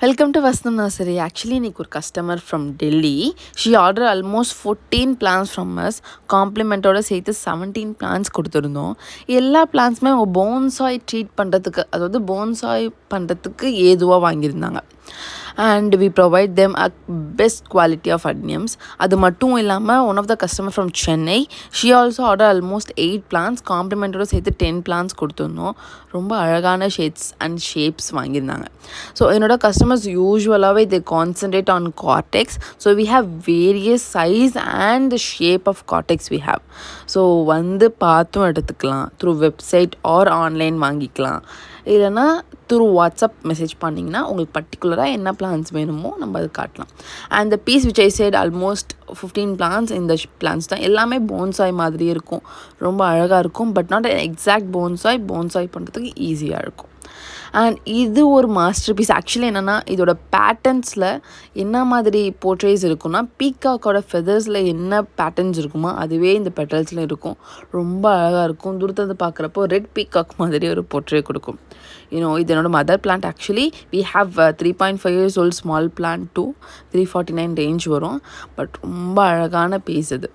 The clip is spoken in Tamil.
Welcome to Vasantham nursery. Actually இன்றைக்கி ஒரு customer from Delhi. She order almost 14 plants from us. காம்ப்ளிமெண்ட்டோட சேர்த்து 17 பிளான்ஸ் கொடுத்துருந்தோம். எல்லா பிளான்ஸுமே அவங்க போன்சாய் ட்ரீட் பண்ணுறதுக்கு, அதாவது போன்சாய் பண்ணுறதுக்கு ஏதுவாக வாங்கியிருந்தாங்க. And we provide them a best quality of adeniums. அது மட்டும் இல்லாமல் one of the customer from Chennai, she also order almost 8 plants. காம்ப்ளிமெண்ட்டோட சேர்த்து 10 பிளான்ஸ் கொடுத்துருந்தோம். ரொம்ப அழகான ஷேட்ஸ் அண்ட் ஷேப்ஸ் வாங்கியிருந்தாங்க. ஸோ என்னோட கஸ்டமர்ஸ் யூஸ்வலாகவே they concentrate on caudex. So we have various size and the shape of caudex we have. So வந்து பார்த்தும் எடுத்துக்கலாம், த்ரூ வெப்சைட் ஆர் ஆன்லைன் வாங்கிக்கலாம். இல்லைனா த்ரூ வாட்ஸ்அப் மெசேஜ் பண்ணிங்கன்னா உங்களுக்கு பர்டிகுலராக என்ன பிளான்ஸ் வேணுமோ நம்ம அது காட்டலாம். And the piece which I side almost 15 plants. இந்த பிளான்ஸ் தான் எல்லாமே போன்சாய் மாதிரி இருக்கும், ரொம்ப அழகாக இருக்கும். பட் நாட் எக்ஸாக்ட் போன்சாய் பண்ணுறதுக்கு ஈஸியாக இருக்கும். அண்ட் இது ஒரு மாஸ்டர் பீஸ். ஆக்சுவலி என்னென்னா, இதோட பேட்டர்ன்ஸில் என்ன மாதிரி போர்ட்ரேஸ் இருக்குன்னா, பீகாக்கோட ஃபெதர்ஸில் என்ன பேட்டர்ன்ஸ் இருக்குமோ அதுவே இந்த பெட்டல்ஸில் இருக்கும். ரொம்ப அழகாக இருக்கும். தூரத்துலேருந்து பார்க்குறப்போ ரெட் பீகாக் மாதிரி ஒரு போர்ட்ரே கொடுக்கும். இது என்னோட mother plant. Actually we have 3.5 years old small plant 349 range வரும். பட் ரொம்ப அழகான பீஸ் இது.